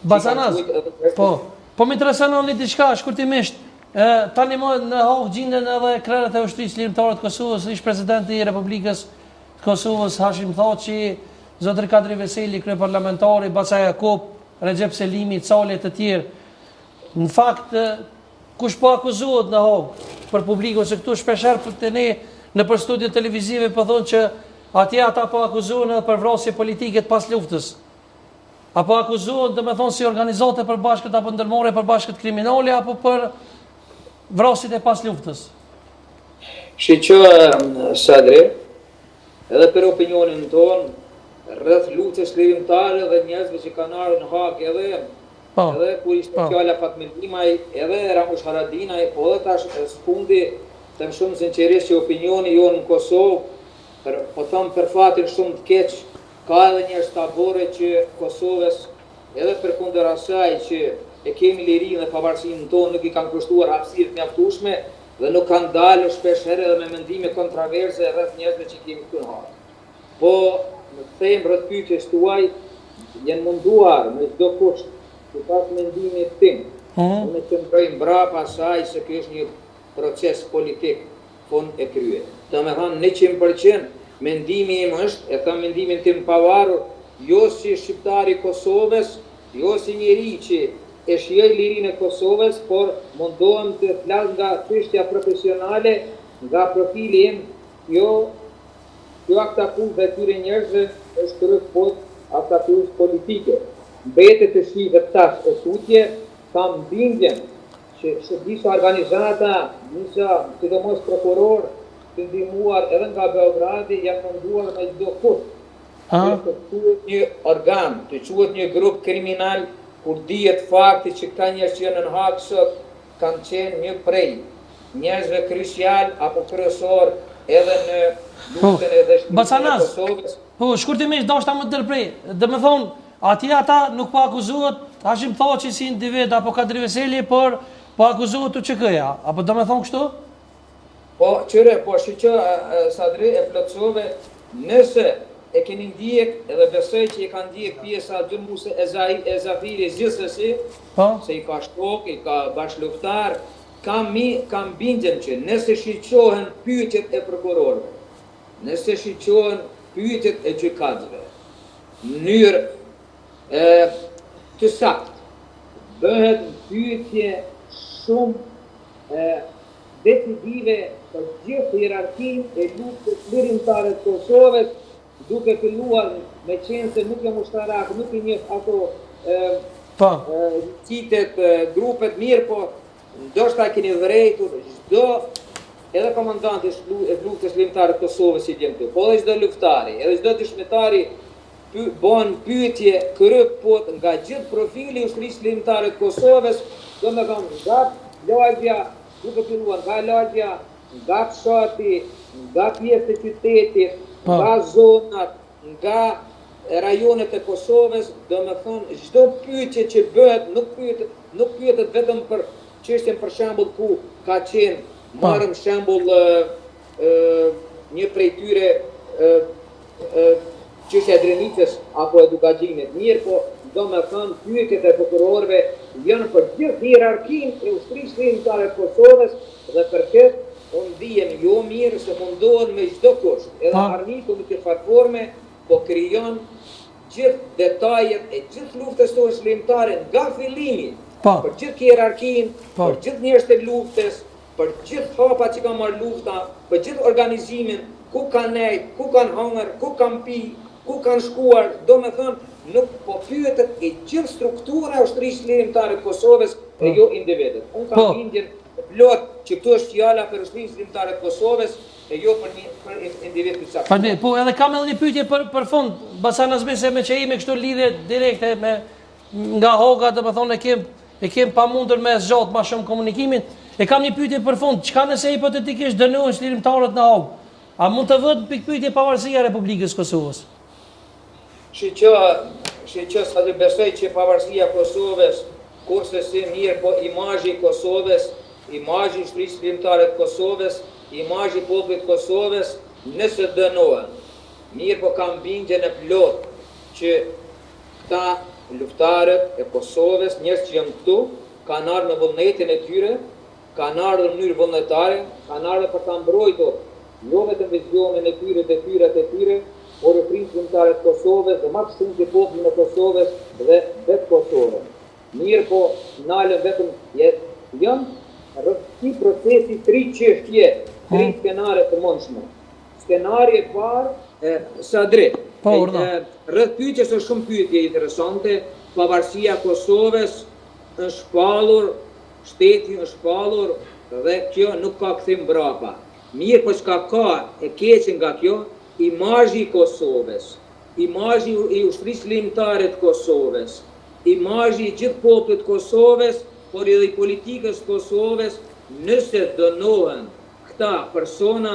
Bazanas, po më intereson një diçka shkurtimisht. Tani më në Haag gjenden edhe krerët e ushtrisë lirimtare të Kosovës, ish presidenti i Republikës të Kosovës Hashim Thaçi, zotëri Kadri Veseli, kryeparlamentari, Baca Jakub, Recep Selimi, Cali e të tjerë. Në fakt, kush po akuzohet në Haag për publikun, se këtu shpeshherë të ne nëpër studio televizive po thonë që atje ata po akuzohen edhe për vrasje politike pas luftës. Apo akuzohen, domethënë, si organizate përbashkët apo ndërmarrje përbashkët kriminale apo për vrasjet e pas luftës. Shiqo Sadri, edhe për opinionin tonë, rreth luftës lirimtare dhe njerëzve që kanë ardhur në Haag edhe kur ishte fjala Fatmir Dimaj, edhe Ramush Haradinaj, po edhe tash sfundi, them shumë sinqerisht që opinioni jonë në Kosovë, po them për fatin shumë të keq, ka edhe njerëz tabore që Kosovës, edhe përkundër asaj që e kemi lirinë dhe pavarësinë tonë, nuk i kanë kushtuar hapësirë të mjaftueshme dhe nuk kanë dalë shpeshherë edhe me mendime kontroverse rreth njerëzve që kemi këtu në Haag. Po, në them rreth pyetjes tuaj, janë munduar me çdo kusht të pas mendimit tim, unë të ndroj mbrapa asaj se ky është një proces politik fund e krye. Domethënë 100% mendimi im është, e them mendimin tim pavarur, jo si shqiptari i Kosovës, jo si njeri që e shijoj lirinë e Kosovës, por mundohem të flas nga çështja profesionale, nga profili im, jo aktakues dhe këtyre njerëzve është kërkot aktakues politike. Mbetet të shihet tash e tutje, kam bindjen që disa organizata, sidomos prokuror, të ndihmuar edhe nga Beogradi, janë munduar me çdo kusht. Të quhet një organ, të quhet një grup kriminal, kur dihet fakti që ka njerëz që janë në Haag sot, kanë qenë një prej njerëzve kryesial apo kryesor edhe në luftën e dështimit të Kosovës. Po, shkurtimisht dashta më ndërprej. Domethënë, atje ata nuk po akuzohet Hashim Thaçi si individ apo Kadri Veseli, por po akuzohet UÇK-ja, apo domethënë kështu? Po, qëre, po shiqo Sadri e plotësove, nëse e keni ndjek edhe besoj që e ka ndjek pjesa dërmuese e Zafirit gjithsesi, se i ka shtok, i ka bashkëluftar, kam bindjen që nëse shiqohen pyetjet e prokurorëve, nëse shiqohen pyetjet e gjykatësve, në mënyrë të saktë, bëhet pyetje shumë decisive për gjithë hierarkinë e luftës lirimtare të Kosovës, duke filluar me qenë se nuk jam ushtarak, nuk i njeh ato citet, grupet mirë, po ndoshta keni vërejtur çdo edhe komandanti e luftës lirimtare të Kosovës si vjen këtu, po edhe çdo luftari, edhe çdo dëshmitari bën pyetje kërkot nga gjithë profili i ushtrisë lirimtare të Kosovës, domethënë nga lagja, duke filluar nga lagja, nga fshati, nga pjesë e qytetit, nga zonat, nga rajonet e Kosovës, domethënë çdo pyetje që bëhet nuk pyetet vetëm për çështjen për shembull ku ka qenë, marrim shembull një prej tyre çështja e Drenicës apo e Dugaxhinit, mirë, po domethënë pyetjet e prokurorëve janë për gjithë hierarkinë e ushtrisë lirimtare të Kosovës dhe për këtë unë ndihem jo mirë se mundohen me çdo kusht, edhe armiku në këtë platforme, po krijon gjithë detajet e gjithë luftës tonë lirimtare nga fillimi, për gjithë hierarkinë, për gjithë njerëzit e luftës, për gjithë hapat që ka marrë lufta, për gjithë organizimin, ku kanë nejt, ku kanë hëngër, ku kanë pi, ku kanë shkuar, domethënë nuk po pyetet e gjithë struktura e ushtrisë lirimtare të Kosovës e jo individet. Unë kam bindjen plot që këtu është fjala për ushtrisë lirimtare të Kosovës e jo për individ të caktuar. Po edhe kam edhe një pyetje për fund, Basanas se me që ime kështu lidhje direkte me nga Haaga, domethënë e kem pamundur me zgjat më shumë komunikimin. E kam një pyetje për fund, çka nëse hipotetikisht dënohen lirimtarët në Haag? A mund të vëhet pikpyetje pavarësia e Republikës Kosovës? Shiqo sa të besoj që pavarësia e Kosovës, kurse si mirë, po imazhi i Kosovës, imazhi i ushtrisë lirimtare të Kosovës, imazhi i popullit të Kosovës, nëse dënohen. Mirë, po kam bindjen e plot që këta luftarët e Kosovës, njerëz që janë këtu, kanë ardhur me vullnetin e tyre, kanë ardhur në mënyrë vullnetare, kanë ardhur për ta mbrojtur jo vetëm vizionin e tyre, detyrat e tyre, por e prinsimtarët e Kosovës dhe më shumë të popullin e Kosovës dhe vetë Kosovën. Mirë po, nalën vetëm janë rrëthi procesi 3 çështje, 3 skenare të mundshme. Skenari e parë, Sadri, rreth pyetjes është shumë pyetje interesante, pavarësia e Kosovës është shpallur, shteti është shpallur dhe kjo nuk ka kthim mbrapa. Mirë po çka ka e keqe nga kjo, imazhi i Kosovës, imazhi i ushtrisë ligjtare të Kosovës, imazhi i gjithë popullit të Kosovës, por edhe i politikës të Kosovës, nëse dënohen këta persona,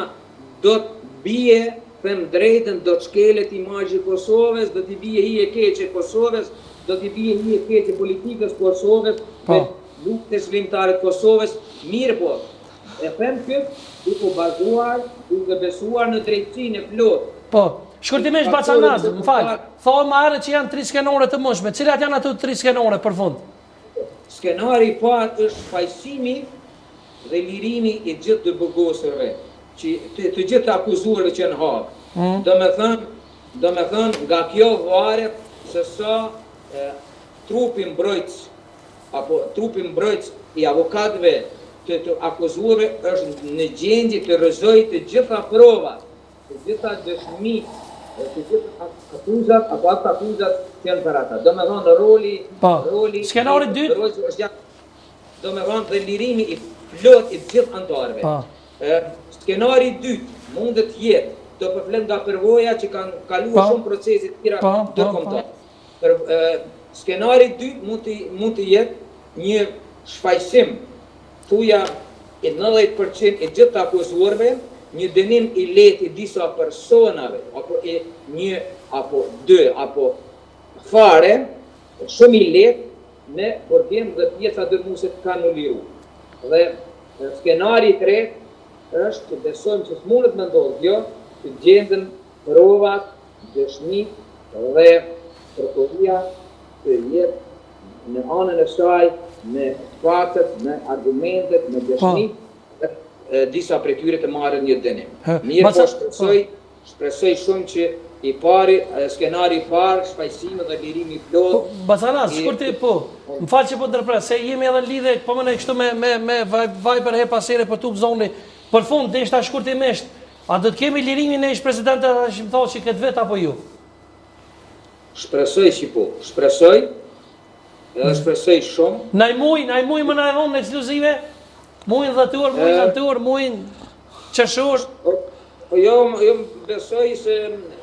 do të bie, them drejtën, do të shkelet imazhi i Kosovës, do t'i bie hije keqe Kosovës, do t'i bie hije keqe politikës Kosovës, luftës ligjtare të Kosovës. Mirë po, e them këtë, duke bazuar, duke besuar në drejtësinë e plotë. Po, shkurtimisht Bacanaz, më fal. Thonë më herët që janë 3 skenore të mundshme. Cilat janë ato 3 skenore për fund? Skenari i parë është fajsimi dhe lirimi i gjithë dëbërgosërve, të gjithë akuzuarve që në Hagë. Do me thënë, nga kjo varet se sa trupi mbrojtës i avokatëve të akuzuarve është në gjendje të rrëzojë të gjitha provat, të gjitha dëshmitë, të gjitha akuzat apo akuzat që janë për ata. Do me thënë roli skenari 2 do me thënë dhe lirimi i plot i gjithë antarëve. Skenari 2 mundet jetë të përflen nga përvoja që kanë kaluar shumë procese të tjera ndërkombëtar. Skenari 2 mund të jetë një shfaqsim thuja e 90% e gjithë akuzuarve, një dënim i lehtë i disa personave, apo një apo 2 apo fare, shumë i lehtë me burgim dhe pjesa dërmuese të kanë liru. Dhe skenari 3 është që besojmë që s'mundet me ndodhë kjo, që gjenden provat, dëshmit dhe prokuria të jetë në anën e saj, me faktet, me argumentet, me dëshmit, disa prej tyre të marrën një dënim. Mirë po shpresoj shumë që i pari, skenari i parë, shfaqësimi dhe lirimi i plot. Bacanaz, shkurti po. Më fal që po ndërpres, se jemi edhe në lidhje po më kështu me Viber her pasere po tuk zoni. Për fund, deshta shkurtimisht, a do të kemi lirimin e ish-presidentit Hashim Thaçi këtë vet apo jo? Shpresoj që po. Shpresoj. Edhe shpresoj shumë. Naj muj më na e dhon ekskluzive. Mujin dhatur, mujin natur, mujin qeshur. Jo, besoj se